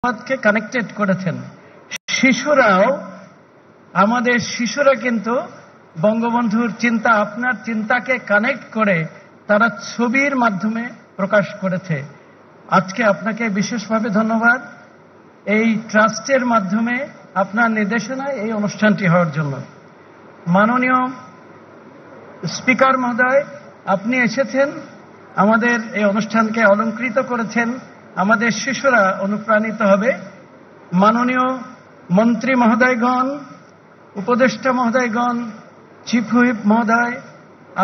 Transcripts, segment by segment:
কে connected করেছেন। শিশুরাও, আমাদের শিশুরা কিন্তু বঙ্গবন্ধুর চিন্তা, আপনার চিন্তাকে কানেক্ট করে তারা ছবির মাধ্যমে প্রকাশ করেছে। আজকে আপনাকে বিশেষভাবে ধন্যবাদ এই ট্রাস্টের মাধ্যমে আপনার নির্দেশনায় এই অনুষ্ঠানটি হওয়ার জন্য। মাননীয় স্পিকার মহোদয়, আপনি এসেছেন, আমাদের এই অনুষ্ঠানকে অলংকৃত করেছেন, আমাদের শিশুরা অনুপ্রাণিত হবে। মাননীয় মন্ত্রী মহোদয়গণ, উপদেষ্টা মহোদয়গণ, চিফ হুইপ মহোদয়,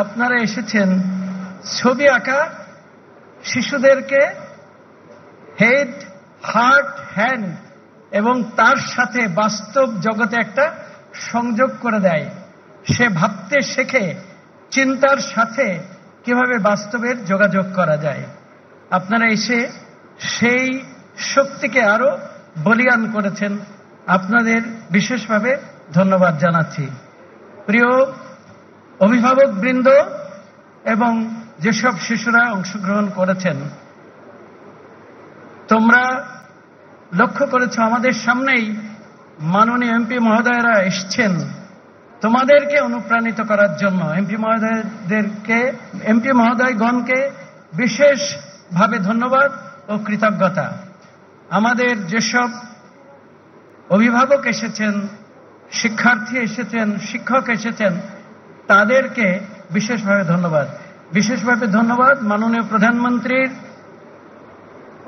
আপনারা এসেছেন ছবি আঁকা শিশুদেরকে হেড, হার্ট, হ্যান্ড এবং তার সাথে বাস্তব জগতে একটা সংযোগ করে দেয়। সে ভাবতে শেখে, চিন্তার সাথে কিভাবে বাস্তবের যোগাযোগ করা যায়। আপনারা এসে সেই শক্তিকে আরো বলীয়ান করেছেন, আপনাদের বিশেষভাবে ধন্যবাদ জানাচ্ছি। প্রিয় অভিভাবক বৃন্দ এবং যেসব শিশুরা অংশগ্রহণ করেছেন, তোমরা লক্ষ্য করেছ আমাদের সামনেই মাননীয় এমপি মহোদয়রা এসছেন তোমাদেরকে অনুপ্রাণিত করার জন্য। এমপি মহোদয়গণকে বিশেষভাবে ধন্যবাদ ও কৃতজ্ঞতা। আমাদের যেসব অভিভাবক এসেছেন, শিক্ষার্থী এসেছেন, শিক্ষক এসেছেন, তাদেরকে বিশেষভাবে ধন্যবাদ। বিশেষভাবে ধন্যবাদ মাননীয় প্রধানমন্ত্রীর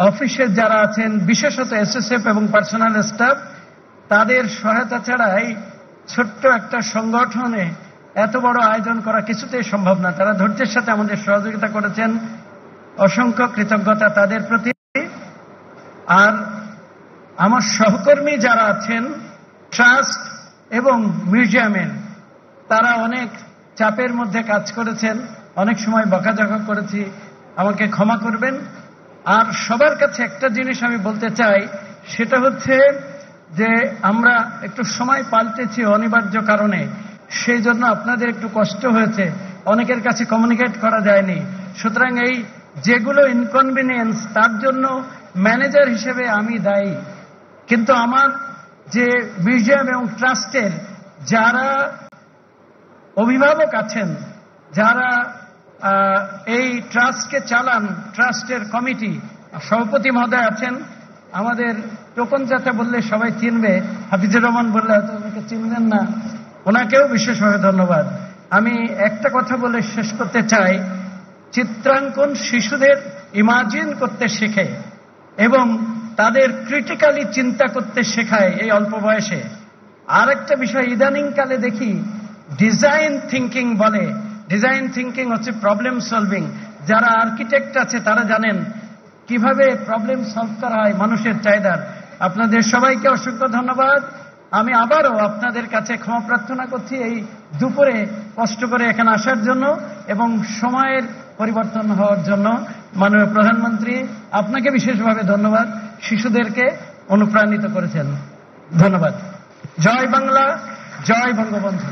অফিসের যারা আছেন, বিশেষত এসএসএফ এবং পার্সোনাল স্টাফ, তাদের সহায়তা ছাড়া এই ছোট্ট একটা সংগঠনে এত বড় আয়োজন করা কিছুতেই সম্ভব না। তারা ধৈর্যের সাথে আমাদের সহযোগিতা করেছেন, অসংখ্য কৃতজ্ঞতা তাদের প্রতি। আর আমার সহকর্মী যারা আছেন ট্রাস্ট এবং মিউজিয়ামের, তারা অনেক চাপের মধ্যে কাজ করেছেন, অনেক সময় বকাঝকা করেছি, আমাকে ক্ষমা করবেন। আর সবার কাছে একটা জিনিস আমি বলতে চাই, সেটা হচ্ছে যে আমরা একটু সময় পাল্টেছি অনিবার্য কারণে, সেই জন্য আপনাদের একটু কষ্ট হয়েছে, অনেকের কাছে কমিউনিকেট করা যায়নি। সুতরাং এই যেগুলো ইনকনভিনিয়েন্স, তার জন্য ম্যানেজার হিসেবে আমি দায়ী। কিন্তু আমার যে মিউজিয়াম এবং ট্রাস্টের যারা অভিভাবক আছেন, যারা এই ট্রাস্টকে চালান, ট্রাস্টের কমিটি সভাপতি মহোদয় আছেন, আমাদের টোকন চাচা বললে সবাই চিনবে, হাফিজুর রহমান বললে হয়তো ওনাকে চিনবেন না, ওনাকেও বিশেষভাবে ধন্যবাদ। আমি একটা কথা বলে শেষ করতে চাই, চিত্রাঙ্কন শিশুদের ইমাজিন করতে শেখে এবং তাদের ক্রিটিক্যালি চিন্তা করতে শেখায় এই অল্প বয়সে। আর একটা বিষয় ইদানিং কালে দেখি ডিজাইন থিঙ্কিং বলে। ডিজাইন থিঙ্কিং হচ্ছে প্রবলেম সলভিং। যারা আর্কিটেক্ট আছে তারা জানেন কিভাবে প্রবলেম সলভ করা হয় মানুষের চাহিদার। আপনাদের সবাইকে অসংখ্য ধন্যবাদ। আমি আবারও আপনাদের কাছে ক্ষমা প্রার্থনা করছি এই দুপুরে কষ্ট করে এখানে আসার জন্য এবং সময়ের পরিবর্তন হওয়ার জন্য। মাননীয় প্রধানমন্ত্রী, আপনাকে বিশেষভাবে ধন্যবাদ, শিশুদেরকে অনুপ্রাণিত করেছেন, ধন্যবাদ। জয় বাংলা, জয় বঙ্গবন্ধু।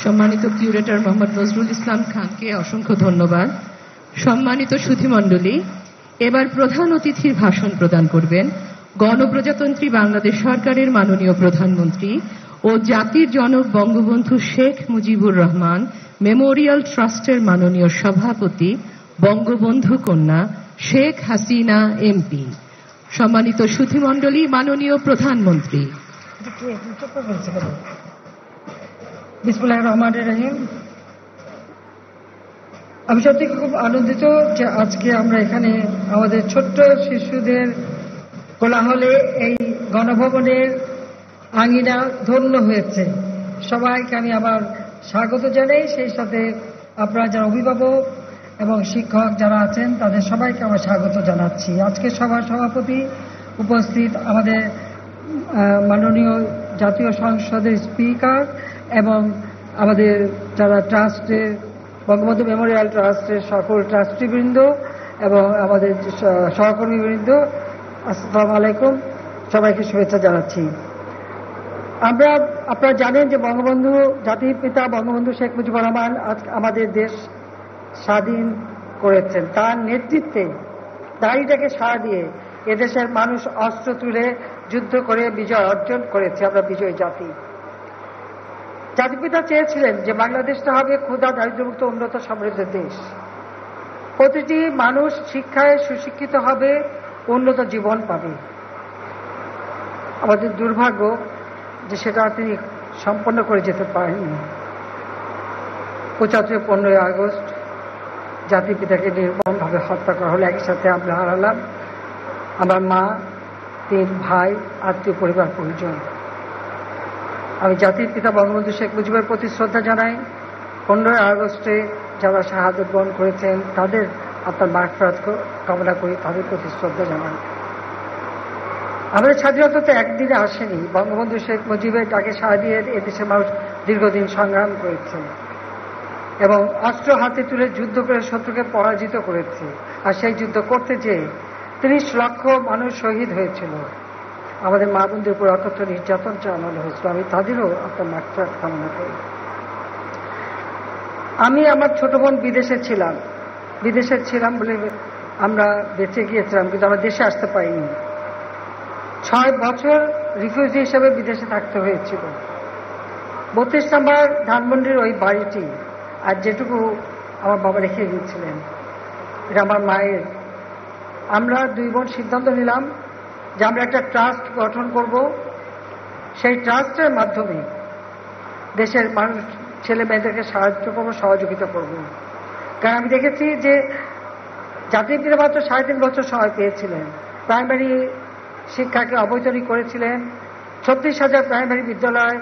সম্মানিত কিউরেটর মোহাম্মদ নজরুল ইসলাম খানকে অসংখ্য ধন্যবাদ। সম্মানিত সুধীমণ্ডলী, এবার প্রধান অতিথির ভাষণ প্রদান করবেন গণপ্রজাতন্ত্রী বাংলাদেশ সরকারের মাননীয় প্রধানমন্ত্রী ও জাতির জনক বঙ্গবন্ধু শেখ মুজিবুর রহমান মেমোরিয়াল ট্রাস্টের মাননীয় সভাপতি বঙ্গবন্ধু কন্যা শেখ হাসিনা এমপি। সম্মানিত সুধীমণ্ডলী, মাননীয় প্রধানমন্ত্রী। বিসমিল্লাহির রহমানির রহিম। আমি সত্যি খুব আনন্দিত যে আজকে আমরা এখানে আমাদের ছোট্ট শিশুদের কোলাহলে এই গণভবনের আঙিনা ধন্য হয়েছে। সবাইকে আমি আবার স্বাগত জানাই, সেই সাথে আপনারা যারা অভিভাবক এবং শিক্ষক যারা আছেন তাদের সবাইকে আমার স্বাগত জানাচ্ছি। আজকে সভার সভাপতি উপস্থিত আমাদের মাননীয় জাতীয় সংসদের স্পিকার এবং আমাদের যারা ট্রাস্টের, বঙ্গবন্ধু মেমোরিয়াল ট্রাস্টের সকল ট্রাস্টিবৃন্দ এবং আমাদের সহকর্মীবৃন্দ, আসসালামু আলাইকুম, সবাইকে শুভেচ্ছা জানাচ্ছি। আপনারা জানেন যে বঙ্গবন্ধু, জাতির পিতা বঙ্গবন্ধু শেখ মুজিবুর রহমান আজ আমাদের দেশ স্বাধীন করেছেন। তার নেতৃত্বে দাড়িটাকে সাড়া দিয়ে এদেশের মানুষ অস্ত্র তুলে যুদ্ধ করে বিজয় অর্জন করেছে। আমরা বিজয়ী জাতি। জাতিপিতা চেয়েছিলেন যে বাংলাদেশটা হবে ক্ষুধা দারিদ্র্যমুক্ত উন্নত সমৃদ্ধ দেশ। প্রতিটি মানুষ শিক্ষায় সুশিক্ষিত হবে, উন্নত জীবন পাবে। আমাদের দুর্ভাগ্য যে সেটা তিনি সম্পন্ন করে যেতে পারেননি। ৭৫-১৫ আগস্ট জাতির পিতাকে নির্মমভাবে হত্যা করা হলো। একই সাথে আমরা হারালাম আমার মা, ৩ ভাই, আত্মীয় পরিবার পরিজন। আমি জাতির পিতা বঙ্গবন্ধু শেখ মুজিবের প্রতি শ্রদ্ধা জানাই। ১৫ আগস্টে যারা শাহাদত বরণ করেছেন তাদের আত্মার মাগফিরাত কামনা করি, তাদের প্রতি শ্রদ্ধা জানাই। আমাদের স্বাধীনতা তো একদিনে আসেনি। বঙ্গবন্ধু শেখ মুজিবের ডাকে সাড়া দিয়ে এদেশের মানুষ দীর্ঘদিন সংগ্রাম করেছে এবং অস্ত্র হাতে তুলে যুদ্ধ করে শত্রুকে পরাজিত করেছে। আর সেই যুদ্ধ করতে যেয়ে ৩০ লক্ষ মানুষ শহীদ হয়েছিল। আমাদের মা বোনদের উপর অকথ্য নির্যাতন চালানো হয়েছিল। আমি তাদেরও আপনার মাগফিরাত কামনা করি। আমি আমার ছোট বোন বিদেশে ছিলাম বলে আমরা বেঁচে গিয়েছিলাম, কিন্তু আমরা দেশে আসতে পারিনি। ৬ বছর রিফিউজি হিসেবে বিদেশে থাকতে হয়েছিল। ৩২ নম্বর ধানমন্ডির ওই বাড়িটি আর যেটুকু আমার বাবা রেখে গিয়েছিলেন, এটা আমার মায়ের। আমরা 2 বোন সিদ্ধান্ত নিলাম যে আমরা একটা ট্রাস্ট গঠন করব। সেই ট্রাস্টের মাধ্যমে দেশের মানুষ ছেলে মেয়েদেরকে সাহায্য করবো, সহযোগিতা করব। কারণ আমি দেখেছি যে জাতির পিতা মাত্র 3.5 বছর সময় পেয়েছিলেন। প্রাইমারি শিক্ষাকে অবৈতনিক করেছিলেন। 36,000 প্রাইমারি বিদ্যালয়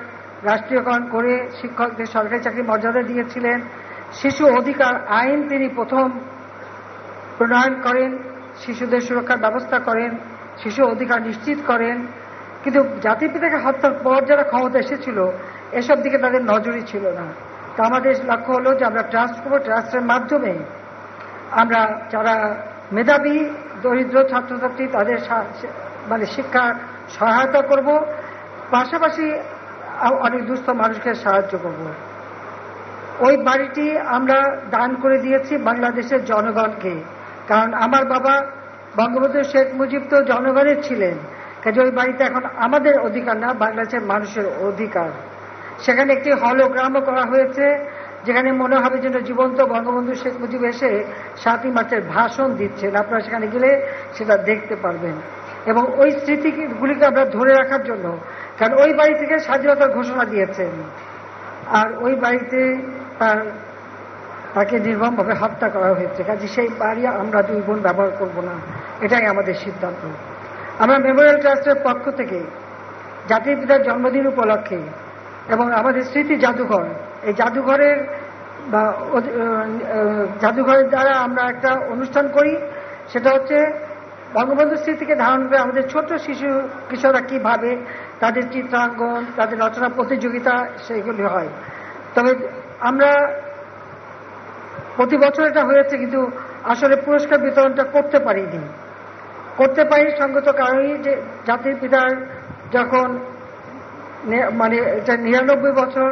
রাষ্ট্রীয়করণ করে শিক্ষকদের সরকারি চাকরি মর্যাদা দিয়েছিলেন। শিশু অধিকার আইন তিনি প্রথম প্রণয়ন করেন, শিশুদের সুরক্ষার ব্যবস্থা করেন, শিশু অধিকার নিশ্চিত করেন। কিন্তু জাতির পিতাকে হত্যার পর যারা ক্ষমতা এসেছিল এসব দিকে তাদের নজরই ছিল না। তো আমাদের লক্ষ্য হলো যে আমরা ট্রাস্ট করবো। ট্রাস্টের মাধ্যমে আমরা যারা মেধাবী দরিদ্র ছাত্রছাত্রী তাদের শিক্ষার সহায়তা করব, পাশাপাশি অনেক দুস্থ মানুষকে সাহায্য করব। ওই বাড়িটি আমরা দান করে দিয়েছি বাংলাদেশের জনগণকে। কারণ আমার বাবা বঙ্গবন্ধু শেখ মুজিব তো জনগণের ছিলেন, কাজে ওই বাড়িতে এখন আমাদের অধিকার না, বাংলাদেশের মানুষের অধিকার। সেখানে একটি হলোগ্রামও করা হয়েছে, যেখানে মনে হবে যেন জীবন্ত বঙ্গবন্ধু শেখ মুজিব এসে 7ই মার্চের ভাষণ দিচ্ছেন। আপনারা সেখানে গেলে সেটা দেখতে পারবেন। এবং ওই স্মৃতিগুলিকে আমরা ধরে রাখার জন্য, কারণ ওই বাড়ি থেকে স্বাধীনতার ঘোষণা দিয়েছেন, আর ওই বাড়িতে তাকে নির্মমভাবে হত্যা করা হয়েছে। কাজে সেই বাড়ি আমরা 2 বোন ব্যবহার করব না, এটাই আমাদের সিদ্ধান্ত। আমরা মেমোরিয়াল ট্রাস্টের পক্ষ থেকে জাতির পিতার জন্মদিন উপলক্ষে এবং আমাদের স্মৃতি জাদুঘর, এই জাদুঘরের দ্বারা আমরা একটা অনুষ্ঠান করি। সেটা হচ্ছে বঙ্গবন্ধু স্মৃতিকে ধারণ করে আমাদের ছোট শিশু কিশোররা কীভাবে তাদের চিত্রাঙ্কন, তাদের রচনা প্রতিযোগিতা সেইগুলি হয়। তবে আমরা প্রতি বছর এটা হয়েছে, কিন্তু আসলে পুরস্কার বিতরণটা করতে পারিনি সঙ্গত কারণেই যে জাতির পিতার যখন এটা 99 বছর।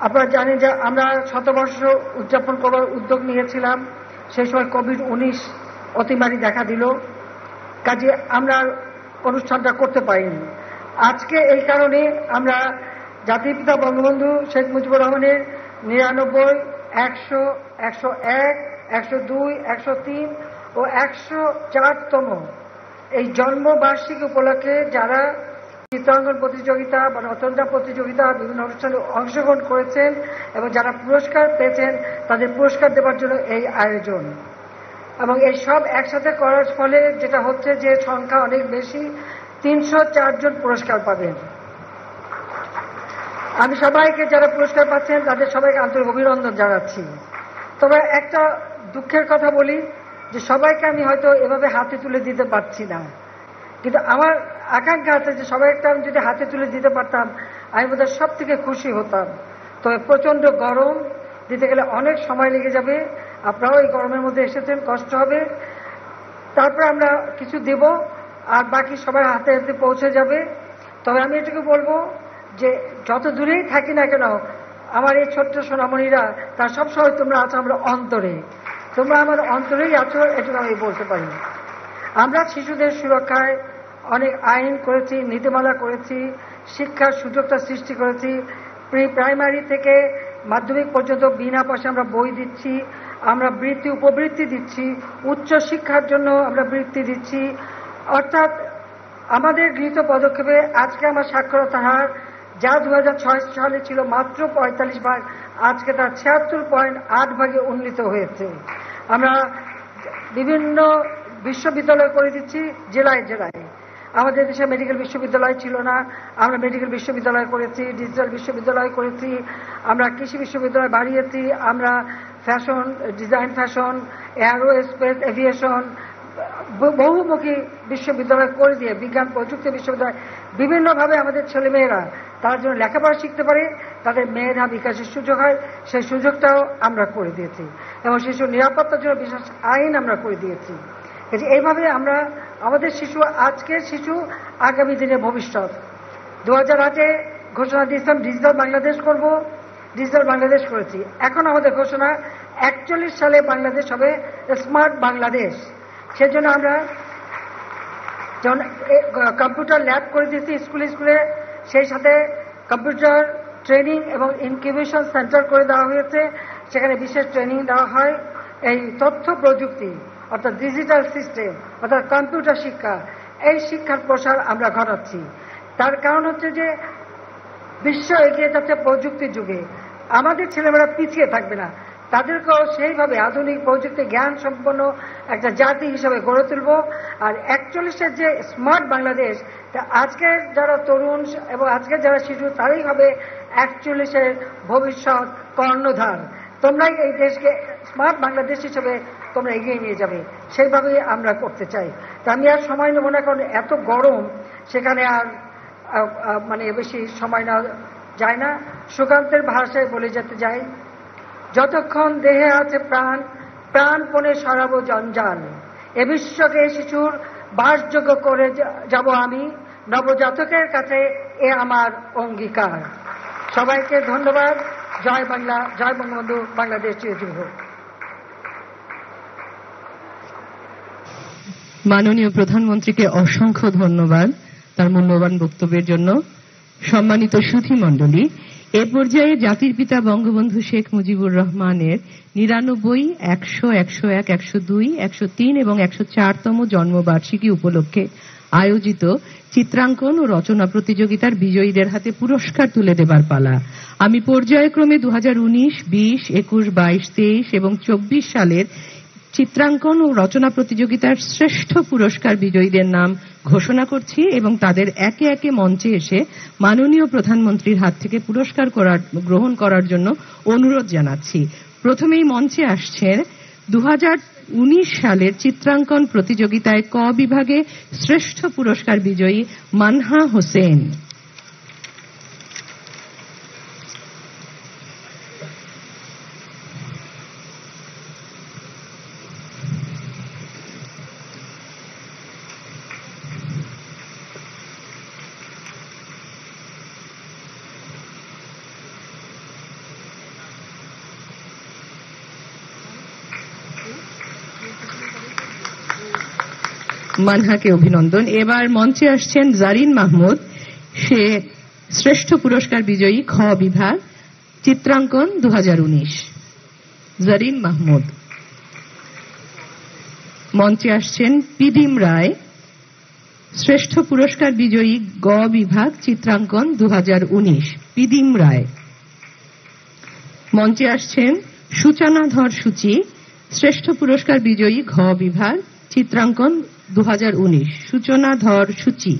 আপনারা জানেন যে আমরা 100বর্ষ উদযাপন করার উদ্যোগ নিয়েছিলাম। সেই সময় কোভিড-19 অতিমারি দেখা দিল, কাজে আমরা অনুষ্ঠানটা করতে পারিনি। আজকে এই কারণে আমরা জাতির পিতা বঙ্গবন্ধু শেখ মুজিবুর রহমানের 99, 100, 101, 102, 103 ও 104তম এই জন্মবার্ষিকী উপলক্ষে যারা চিত্রাঙ্কন প্রতিযোগিতা বা রচনা প্রতিযোগিতা বিভিন্ন অনুষ্ঠানে অংশগ্রহণ করেছেন এবং যারা পুরস্কার পেয়েছেন তাদের পুরস্কার দেওয়ার জন্য এই আয়োজন। এবং এই সব একসাথে করার ফলে যেটা হচ্ছে যে সংখ্যা অনেক বেশি, 304 জন পুরস্কার পাবেন। আমি সবাইকে যারা পুরস্কার পাচ্ছেন তাদের সবাইকে আন্তরিক অভিনন্দন জানাচ্ছি। তবে একটা দুঃখের কথা বলি যে সবাইকে আমি হয়তো এভাবে হাতে তুলে দিতে পারছি না, কিন্তু আমার আকাঙ্ক্ষা আছে যে সবাইকে আমি যদি হাতে তুলে দিতে পারতাম আমি বোধহয় সব থেকে খুশি হতাম। তবে প্রচন্ড গরম, দিতে গেলে অনেক সময় লেগে যাবে। আপনারাও এই গরমের মধ্যে এসেছেন, কষ্ট হবে। তারপর আমরা কিছু দেব আর বাকি সবাই হাতে হাতে পৌঁছে যাবে। তবে আমি এটুকু বলবো যে যত দূরেই থাকি না কেন আমার এই ছোট্ট সোনামণিরা তার সবসময় তোমরা আছো আমার অন্তরে, তোমরা আমার অন্তরেই আছো, এটুকু আমি বলতে পারি। আমরা শিশুদের সুরক্ষায় অনেক আইন করেছি, নীতিমালা করেছি, শিক্ষার সুযোগটা সৃষ্টি করেছি। প্রি প্রাইমারি থেকে মাধ্যমিক পর্যন্ত বিনা পয়সা আমরা বই দিচ্ছি, আমরা বৃত্তি উপবৃত্তি দিচ্ছি, উচ্চ শিক্ষার জন্য আমরা বৃত্তি দিচ্ছি। অর্থাৎ আমাদের গৃহীত পদক্ষেপে আজকে আমার সাক্ষরতার হার যা 2006 সালে ছিল মাত্র 45 ভাগ, আজকে তার 76.8 ভাগে উন্নীত হয়েছে। আমরা বিভিন্ন বিশ্ববিদ্যালয় করে দিচ্ছি জেলায় জেলায়। আমাদের দেশে মেডিকেল বিশ্ববিদ্যালয় ছিল না, আমরা মেডিকেল বিশ্ববিদ্যালয় করেছি, ডিজিটাল বিশ্ববিদ্যালয় করেছি, আমরা কৃষি বিশ্ববিদ্যালয় বাড়িয়েছি, আমরা fashion design, fashion, aerospace, aviation, বহুমুখী বিশ্ববিদ্যালয় করে দিয়ে বিজ্ঞান প্রযুক্তি বিশ্ববিদ্যালয় বিভিন্নভাবে আমাদের ছেলেমেয়েরা তার জন্য লেখাপড়া শিখতে পারে, তাদের মেয়েরা বিকাশের সুযোগ হয়, সেই সুযোগটাও আমরা করে দিয়েছি। এবং শিশু নিরাপত্তার জন্য বিশেষ আইন আমরা করে দিয়েছি। এইভাবে আমরা আমাদের শিশু, আজকের শিশু আগামী দিনের ভবিষ্যৎ। 2008-এ ঘোষণা দিয়েছিলাম ডিজিটাল বাংলাদেশ করব, ডিজিটাল বাংলাদেশ করেছি। এখন আমাদের ঘোষণা 41 সালে বাংলাদেশ হবে স্মার্ট বাংলাদেশ। সেজন্য আমরা যেমন কম্পিউটার ল্যাব করে দিয়েছি স্কুলে স্কুলে, সেই সাথে কম্পিউটার ট্রেনিং এবং ইনকিউবেশন সেন্টার করে দেওয়া হয়েছে, সেখানে বিশেষ ট্রেনিং দেওয়া হয়। এই তথ্য প্রযুক্তি অর্থাৎ ডিজিটাল সিস্টেম অর্থাৎ কম্পিউটার শিক্ষা, এই শিক্ষার প্রসার আমরা ঘটাচ্ছি। তার কারণ হচ্ছে যে বিশ্ব এগিয়ে যাচ্ছে প্রযুক্তির যুগে, আমাদের ছেলেমেয়েরা পিছিয়ে থাকবে না, তাদেরকেও সেইভাবে আধুনিক প্রযুক্তি জ্ঞান সম্পন্ন একটা জাতি হিসাবে গড়ে তুলব। আর 41-এর যে স্মার্ট বাংলাদেশ, তা আজকের যারা তরুণ এবং আজকের যারা শিশু তারাই হবে 41-এর ভবিষ্যৎ কর্ণধার। তোমরাই এই দেশকে স্মার্ট বাংলাদেশ হিসেবে তোমরা এগিয়ে নিয়ে যাবে, সেইভাবেই আমরা করতে চাই। তা আমি আর সময় নেব না, কারণ এত গরম, সেখানে আর মানে বেশি সময় নেওয়া যায় না। সুকান্তের ভাষায় বলে যেতে যাই, যতক্ষণ দেহে আছে প্রাণ, প্রাণপণে সরাবো জঞ্জাল, এ বিশ্বকে শিশুর বাসযোগ্য করে যাব আমি, নবজাতকের কাছে এ আমার অঙ্গীকার। সবাইকে ধন্যবাদ। জয় বাংলা, জয় বঙ্গবন্ধু, বাংলাদেশ চিরজীবী হোক। মাননীয় প্রধানমন্ত্রীকে অসংখ্য ধন্যবাদ তার মূল্যবান বক্তব্যের জন্য। সম্মানিত সুধী মণ্ডলী, এ পর্যায়ে জাতির পিতা বঙ্গবন্ধু শেখ মুজিবুর রহমানের 99, 100, 101, 102, 103 এবং 104তম জন্মবার্ষিকী উপলক্ষে আয়োজিত চিত্রাঙ্কন ও রচনা প্রতিযোগিতার বিজয়ীদের হাতে পুরস্কার তুলে দেবার পালা। আমি পর্যায়ক্রমে 2019, 20, 21, 22, 23 এবং 24 সালের চিত্রাঙ্কন ও রচনা প্রতিযোগিতার শ্রেষ্ঠ পুরস্কার বিজয়ীদের নাম ঘোষণা করছি এবং তাদের একে একে মঞ্চে এসে মাননীয় প্রধানমন্ত্রীর হাত থেকে পুরস্কার গ্রহণ করার জন্য অনুরোধ জানাচ্ছি। প্রথমেই মঞ্চে আসছেন 2019 সালের চিত্রাঙ্কন প্রতিযোগিতায় ক বিভাগে শ্রেষ্ঠ পুরস্কার বিজয়ী মানহা হোসেন। মানহাকে অভিনন্দন। এবার মঞ্চে আসছেন জারিন মাহমুদ, সে শ্রেষ্ঠ পুরস্কার বিজয়ী খ বিভাগ চিত্রাঙ্কন 2019। জারিন মাহমুদ। মঞ্চে আসছেন পিদিম রায়, শ্রেষ্ঠ পুরস্কার বিজয়ী গ বিভাগ চিত্রাঙ্কন 2019। পিদিম রায়। মঞ্চে আসছেন সূচনাধর সূচি, শ্রেষ্ঠ পুরস্কার বিজয়ী ঘ বিভাগ চিত্রাঙ্কন 2019। সূচনাধর সূচি।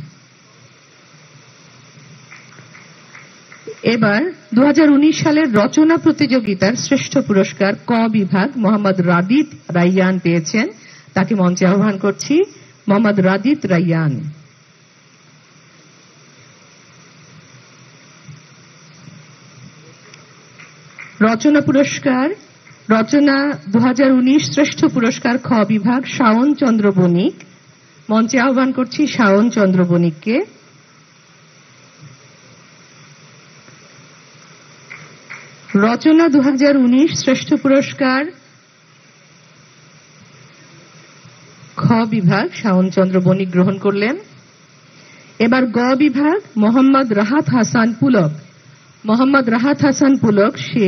এবার 2019 সালের রচনা প্রতিযোগিতার শ্রেষ্ঠ পুরস্কার ক বিভাগ মোহাম্মদ রাদিত রাইয়ান পেয়েছেন, তাকে মঞ্চে আহ্বান করছি। মোহাম্মদ রাদিত রাইয়ান। রচনা পুরস্কার রচনা 2019 শ্রেষ্ঠ পুরস্কার খ বিভাগ শাওন চন্দ্র বণিক, মঞ্চে আহ্বান করছি শাওন চন্দ্র বণিককে। রচনা 2019 শ্রেষ্ঠ পুরস্কার খ বিভাগ শাওনচন্দ্র বণিক গ্রহণ করলেন। এবার গ বিভাগ মোহাম্মদ রাহাত হাসান পুলক। মোহাম্মদ রাহাত হাসান পুলক সে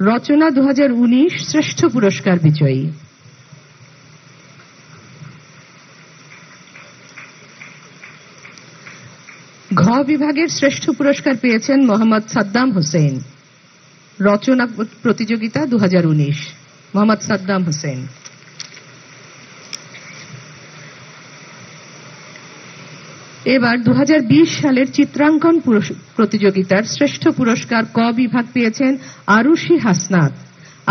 রচনা 2019 শ্রেষ্ঠ পুরস্কার বিজয়ী। ঘ বিভাগের শ্রেষ্ঠ পুরস্কার পেয়েছেন মোহাম্মদ সাদ্দাম হোসেন, রচনা প্রতিযোগিতা 2019। মোহাম্মদ সাদ্দাম হোসেন। এবার 2020 সালের চিত্রাঙ্কন প্রতিযোগিতার শ্রেষ্ঠ পুরস্কার ক বিভাগ পেয়েছেন আরুষি হাসনাত।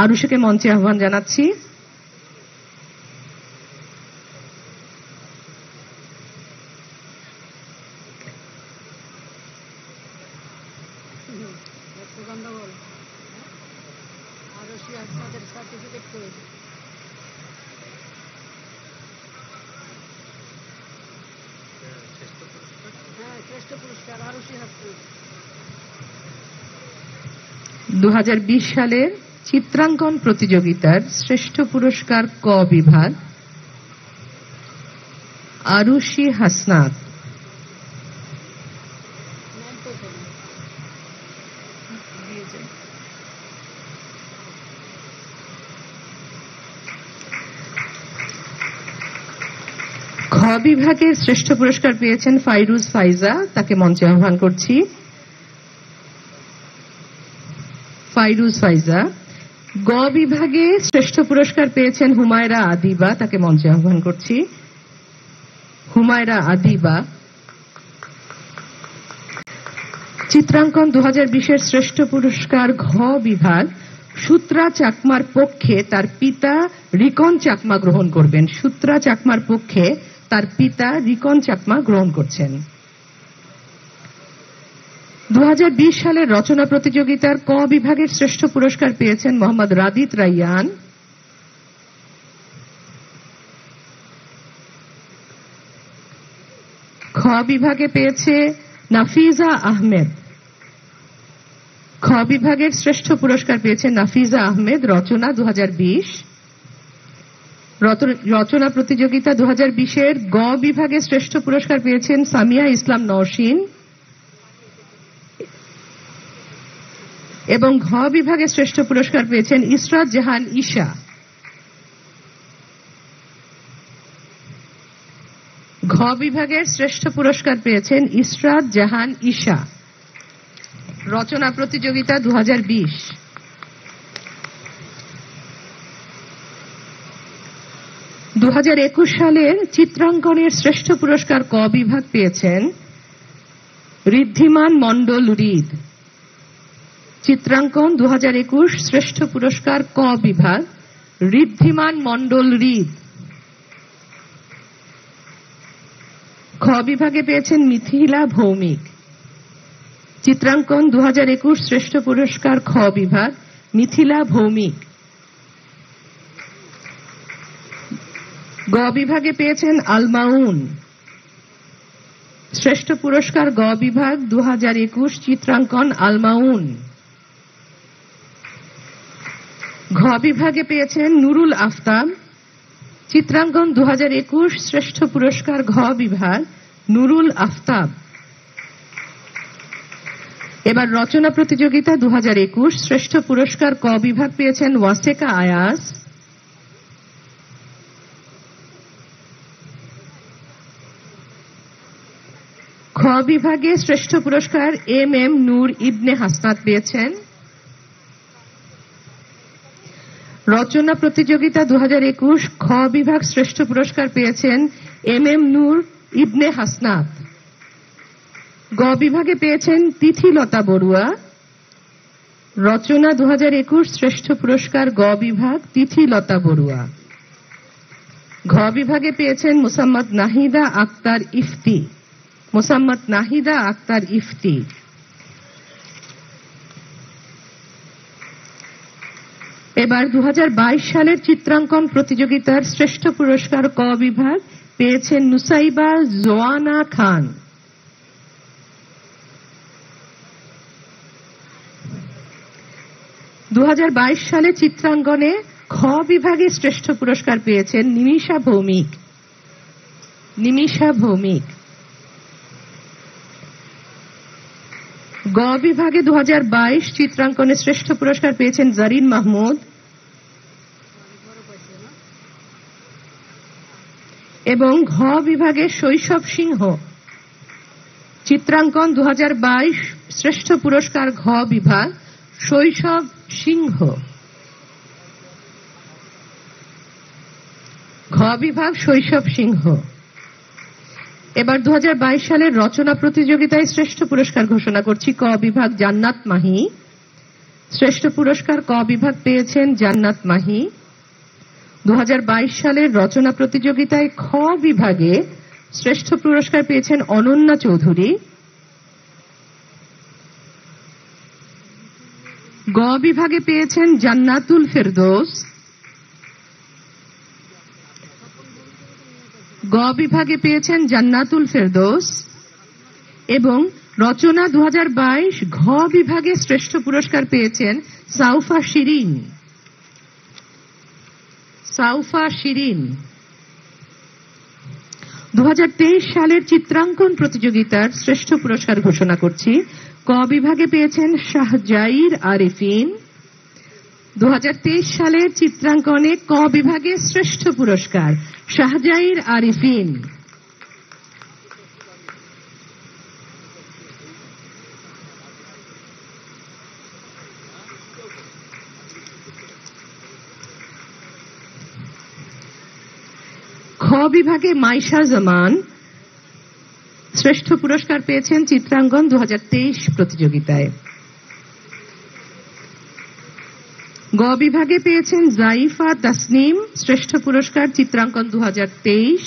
আরুষিকে মঞ্চে আহ্বান জানাচ্ছি। শ্রেষ্ঠ পুরস্কার আরুষি হাসনাত। 2020 সালের চিত্রাঙ্কন প্রতিযোগিতার শ্রেষ্ঠ পুরস্কার ক বিভাগ আরুষি হাসনাত। খ বিভাগের শ্রেষ্ঠ পুরস্কার পেয়েছেন ফাইরুজ ফাইজা, তাকে মঞ্চে আহ্বান করছি। ফাইরুজ ফাইজা। গ বিভাগে শ্রেষ্ঠ পুরস্কার পেয়েছেন হুমায়রা আদিবা, তাকে মঞ্চে আহ্বান করছি। হুমায়রা আদিবা। চিত্রাঙ্কন 2020-এর শ্রেষ্ঠ পুরস্কার ঘ বিভাগ সূত্রা চাকমার পক্ষে তার পিতা রিকন চাকমা গ্রহণ করবেন। সূত্রা চাকমার পক্ষে তার পিতা রিকন চাকমা গ্রহণ করছেন। 2020 সালের রচনা প্রতিযোগিতার ক বিভাগের শ্রেষ্ঠ পুরস্কার পেয়েছেন মোহাম্মদ রাদিত রাইয়ান। খ বিভাগে পেয়েছে নাফিজা আহমেদ। খ বিভাগের শ্রেষ্ঠ পুরস্কার পেয়েছে নাফিজা আহমেদ, রচনা 2020। রচনা প্রতিযোগিতা 2020-এর গ বিভাগে শ্রেষ্ঠ পুরস্কার পেয়েছেন সামিয়া ইসলাম নওশিন এবং ঘ বিভাগে শ্রেষ্ঠ পুরস্কার পেয়েছেন ইসরাত জাহান ঈশা। ঘ বিভাগের শ্রেষ্ঠ পুরস্কার পেয়েছেন ইসরাত জাহান ঈশা, রচনা প্রতিযোগিতা 2020। 2021 সালের চিত্রাঙ্কনের শ্রেষ্ঠ পুরস্কার ক বিভাগ পেয়েছেন ঋদ্ধিমান মণ্ডল হৃদ। চিত্রাঙ্কন 2021 শ্রেষ্ঠ পুরস্কার ক বিভাগ ঋদ্ধিমান মণ্ডল হৃদ। খ বিভাগে পেয়েছেন মিথিলা ভৌমিক। চিত্রাঙ্কন 2021 শ্রেষ্ঠ পুরস্কার খ বিভাগ মিথিলা ভৌমিক। গ বিভাগে পেয়েছেন আলমাউন। শ্রেষ্ঠ পুরস্কার গ বিভাগ 2021 চিত্রাঙ্কন আলমাউন। ঘ বিভাগে পেয়েছেন নুরুল আফতাব। চিত্রাঙ্কন 2021 শ্রেষ্ঠ পুরস্কার ঘ বিভাগ নুরুল আফতাব। এবার রচনা প্রতিযোগিতা 2021 শ্রেষ্ঠ পুরস্কার ক বিভাগ পেয়েছেন ওয়াসেকা আয়াস। খ বিভাগে শ্রেষ্ঠ পুরস্কার এম নূর ইবনে হাসনাত পেয়েছেন। রচনা প্রতিযোগিতা 2021 খ বিভাগ শ্রেষ্ঠ পুরস্কার পেয়েছেন এম নূর ইবনে হাসনাত। গ বিভাগে পেয়েছেন তিথিলতা বড়ুয়া। রচনা 2021 শ্রেষ্ঠ পুরস্কার গ বিভাগ তিথিলতা বড়ুয়া। ঘ বিভাগে পেয়েছেন মোসাম্মদ নাহিদা আক্তার ইফতি। মোসাম্মদ নাহিদা আক্তার ইফতি। এবার 2022 সালের চিত্রাঙ্কন প্রতিযোগিতার শ্রেষ্ঠ পুরস্কার ক বিভাগ পেয়েছেন নুসাইবা জোয়ানা খান। সালে চিত্রাঙ্কনে খ বিভাগে শ্রেষ্ঠ পুরস্কার পেয়েছেন নিমিষা ভৌমিক। নিমিষা ভৌমিক। গ বিভাগে 2022 চিত্রাঙ্কনে শ্রেষ্ঠ পুরস্কার পেয়েছেন জারিন মাহমুদ এবং ঘ বিভাগে শৈশব সিংহ। চিত্রাঙ্কন 2022 শ্রেষ্ঠ পুরস্কার ঘ বিভাগ শৈশব সিংহ। ঘ বিভাগ শৈশব সিংহ। এবার 2022 সালের রচনা প্রতিযোগিতায় শ্রেষ্ঠ পুরস্কার ঘোষণা করছি। ক বিভাগ জান্নাত মাহি। শ্রেষ্ঠ পুরস্কার ক বিভাগ পেয়েছেন জান্নাত মাহি। 2022 সালের রচনা প্রতিযোগিতায় খ বিভাগে শ্রেষ্ঠ পুরস্কার পেয়েছেন অনন্যা চৌধুরী। গ বিভাগে পেয়েছেন জান্নাতুল ফেরদৌস। গ বিভাগে পেয়েছেন জান্নাতুল ফেরদৌস এবং রচনা 2022 ঘ বিভাগে শ্রেষ্ঠ পুরস্কার পেয়েছেন সাউফা শিরিন। সাউফা শিরিন। 2023 সালের চিত্রাঙ্কন প্রতিযোগিতার শ্রেষ্ঠ পুরস্কার ঘোষণা করছি। ক বিভাগে পেয়েছেন শাহজাইর আরিফিন। 2023 সালের চিত্রাঙ্কনে ক বিভাগে শ্রেষ্ঠ পুরস্কার শাহজাইর আরিফিন। খ বিভাগে মাইশা জামান শ্রেষ্ঠ পুরস্কার পেয়েছেন চিত্রাঙ্কন 2023 প্রতিযোগিতায়। গ বিভাগে পেয়েছেন জাইফা তাসনিম শ্রেষ্ঠ পুরস্কার চিত্রাঙ্কন 2023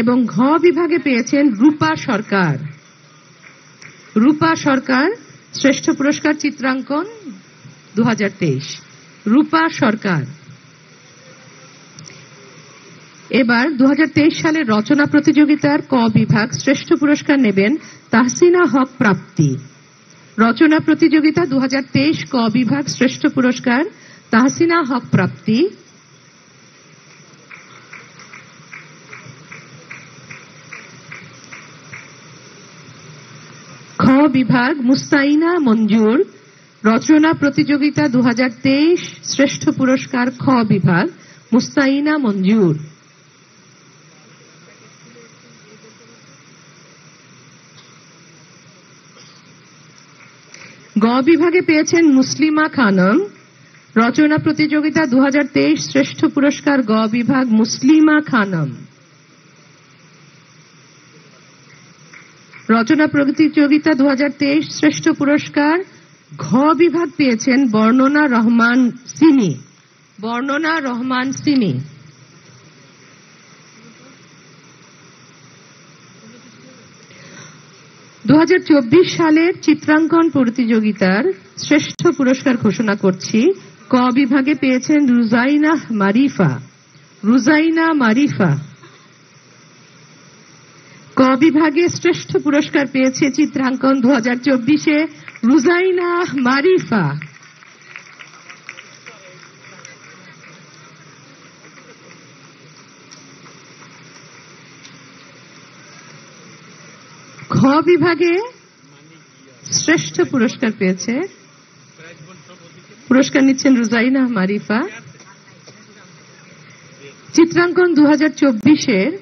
এবং ঘ বিভাগে পেয়েছেন রূপা সরকার। রূপা সরকার শ্রেষ্ঠ পুরস্কার চিত্রাঙ্কন 2023। রূপা সরকার। এবার 2023 সালের রচনা প্রতিযোগিতার ক বিভাগ শ্রেষ্ঠ পুরস্কার নেবেন তাহসিনা হক প্রাপ্তি। রচনা প্রতিযোগিতা 2023 ক বিভাগ শ্রেষ্ঠ পুরস্কার তাহসিনা হক প্রাপ্তি। খ বিভাগ মুস্তাইনা মঞ্জুর। রচনা প্রতিযোগিতা 2023 শ্রেষ্ঠ পুরস্কার খ বিভাগ মুস্তাইনা মঞ্জুর। গ বিভাগে পেয়েছেন মুসলিমা খানম। রচনা প্রতিযোগিতা 2023 শ্রেষ্ঠ পুরস্কার গ বিভাগ মুসলিমা খানম। রচনা প্রতিযোগিতা 2023 শ্রেষ্ঠ পুরস্কার ঘ বিভাগ পেয়েছেন বর্ণনা রহমান সিমি। বর্ণনা রহমান সিমি। দু 2024 সালের চিত্রাঙ্কন প্রতিযোগিতার শ্রেষ্ঠ পুরস্কার ঘোষণা করছি। ক বিভাগে পেয়েছেন রুজাইনা মারিফা। রুজাইনা মারিফা। ক বিভাগে শ্রেষ্ঠ পুরস্কার পেয়েছে চিত্রাঙ্কন 2024-এ রুজাইনা মারিফা। খ বিভাগে শ্রেষ্ঠ পুরস্কার পেয়েছে, পুরস্কার নিচ্ছেন রুজাইনা মারিফা। চিত্রাঙ্কন 2024-এর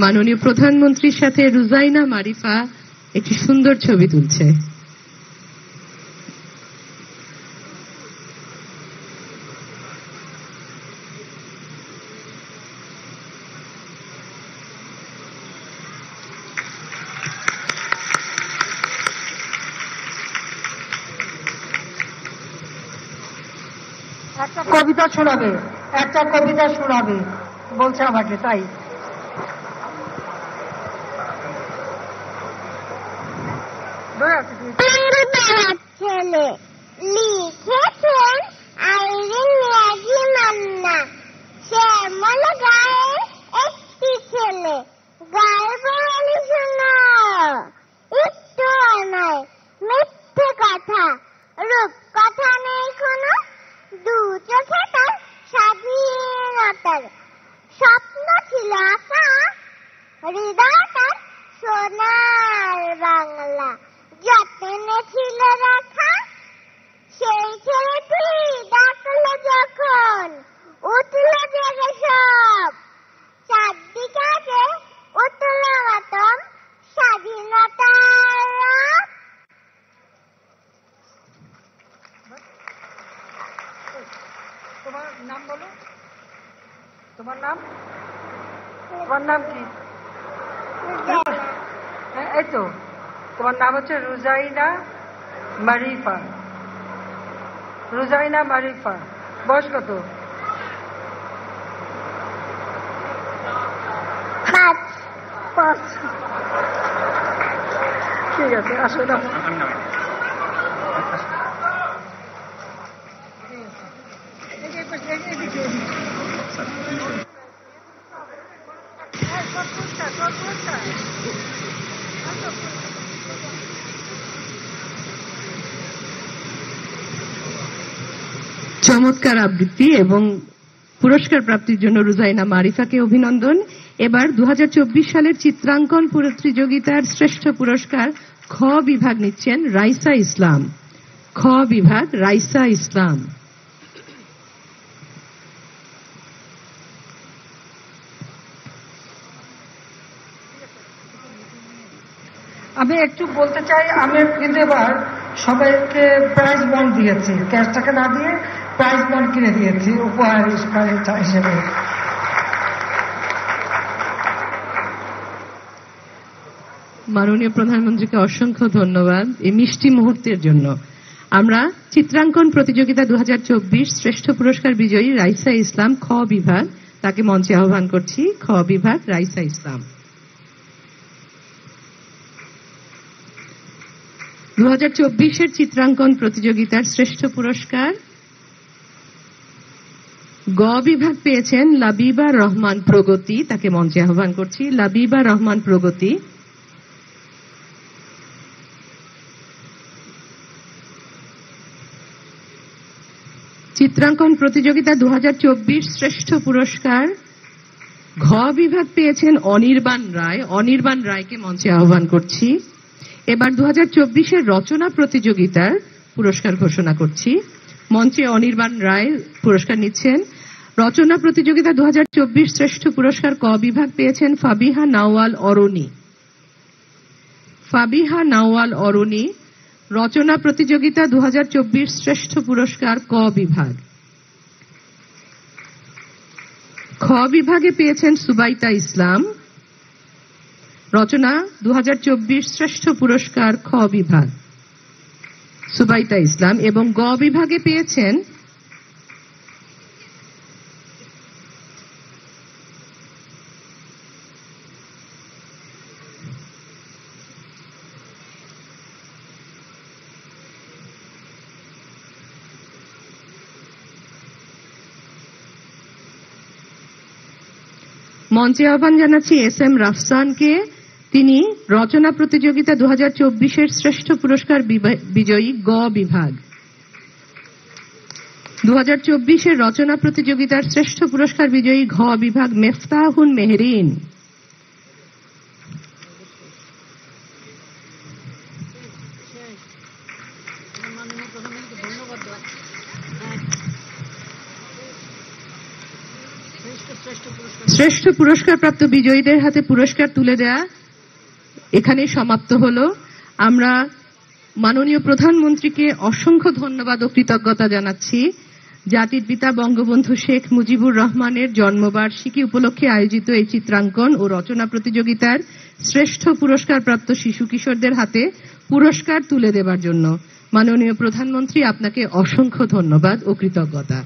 মাননীয় প্রধানমন্ত্রীর সাথে রুজাইনা মারিফা একটি সুন্দর ছবি তুলছে। একটা কবিতা শোনাবে, একটা কবিতা শোনাবে বলছে আমাকে, তাই ছেলে লিখেছেন আইরিন। বাংলা গায়ে একটি ছেলে, গায়ে বলি শোনো একটু নয় মিথ্যে কথা, রূপ কথা নেই কোনো, দু চোখে তার স্বাধীনতার স্বপ্ন ছিল আঁকা, হৃদয় তার সোনার বাংলা যত্নে ছিল রাখা। সেই ছেলেটি ডাকলো যখন উঠল জেগে সব, চারদিকে উঠল মাতম স্বাধীনতার রাত। তোমার নাম বলো, তোমার নাম, তোমার নাম কি? এই তো তোমার নাম হচ্ছে রুজাইনা মারিফা। রুজাইনা মারিফা, বয়স কত? 5। ঠিক আছে, আসো না। চমৎকার আবৃত্তি এবং পুরস্কার প্রাপ্তির জন্য রুজাইনা মারিফাকে অভিনন্দন। এবার 2024 সালের চিত্রাঙ্কন প্রতিযোগিতার শ্রেষ্ঠ পুরস্কার খ বিভাগ নিচ্ছেন রাইসা ইসলাম। খ বিভাগ রাইসা ইসলাম। আমি একটু বলতে চাই, আমি কিন্তু এবার সবাইকে প্রাইজ বন্ড দিয়েছি, ক্যাশ টাকা না দিয়ে প্রাইজ বন্ড কিনে দিয়েছি উপহার হিসেবে। মাননীয় প্রধানমন্ত্রীকে অসংখ্য ধন্যবাদ এই মিষ্টি মুহূর্তের জন্য। আমরা চিত্রাঙ্কন প্রতিযোগিতা 2024 শ্রেষ্ঠ পুরস্কার বিজয়ী রাইসা ইসলাম খ বিভাগ, তাকে মঞ্চে আহ্বান করছি। খ বিভাগ রাইসা ইসলাম। 2024 চিত্রাঙ্কন প্রতিযোগিতার শ্রেষ্ঠ পুরস্কার গ বিভাগ পেয়েছেন লাবিবা রহমান প্রগতি, তাকে মঞ্চে আহ্বান করছি। লাবিবা রহমান প্রগতি। চিত্রাঙ্কন প্রতিযোগিতা 2024 শ্রেষ্ঠ পুরস্কার ঘ বিভাগ পেয়েছেন অনির্বাণ রায়। অনির্বাণ রায়কে মঞ্চে আহ্বান করছি। এবার 2024 রচনা প্রতিযোগিতার পুরস্কার ঘোষণা করছি। মঞ্চে অনির্বাণ রায় পুরস্কার নিচ্ছেন। রচনা প্রতিযোগিতা 2024 শ্রেষ্ঠ পুরস্কার ক বিভাগ পেয়েছেন ফাবিহা নাওয়াল অরণি। ফাবিহা নাওয়াল অরণি। রচনা প্রতিযোগিতা 2024 শ্রেষ্ঠ পুরস্কার ক বিভাগ। খ বিভাগে পেয়েছেন সুবাইতা ইসলাম। রচনা 2024 শ্রেষ্ঠ পুরস্কার খ বিভাগ সুবাইতা ইসলাম। এবং গ বিভাগে পেয়েছেন মঞ্চে আহ্বান জানাচ্ছি এস এম রাফসানকে। তিনি রচনা প্রতিযোগিতা 2024 শ্রেষ্ঠ পুরস্কার বিজয়ী গ বিভাগ। 2024 রচনা প্রতিযোগিতার শ্রেষ্ঠ পুরস্কার বিজয়ী ঘ বিভাগ মেফতাহুন মেহরিন। শ্রেষ্ঠ পুরস্কার প্রাপ্ত বিজয়ীদের হাতে পুরস্কার তুলে দেয়া এখানে সমাপ্ত হলো। আমরা মাননীয় প্রধানমন্ত্রীকে অসংখ্য ধন্যবাদ ও কৃতজ্ঞতা জানাচ্ছি। জাতির পিতা বঙ্গবন্ধু শেখ মুজিবুর রহমানের জন্মবার্ষিকী উপলক্ষে আয়োজিত এই চিত্রাঙ্কন ও রচনা প্রতিযোগিতার শ্রেষ্ঠ পুরস্কার প্রাপ্ত শিশু কিশোরদের হাতে পুরস্কার তুলে দেবার জন্য মাননীয় প্রধানমন্ত্রী আপনাকে অসংখ্য ধন্যবাদ ও কৃতজ্ঞতা।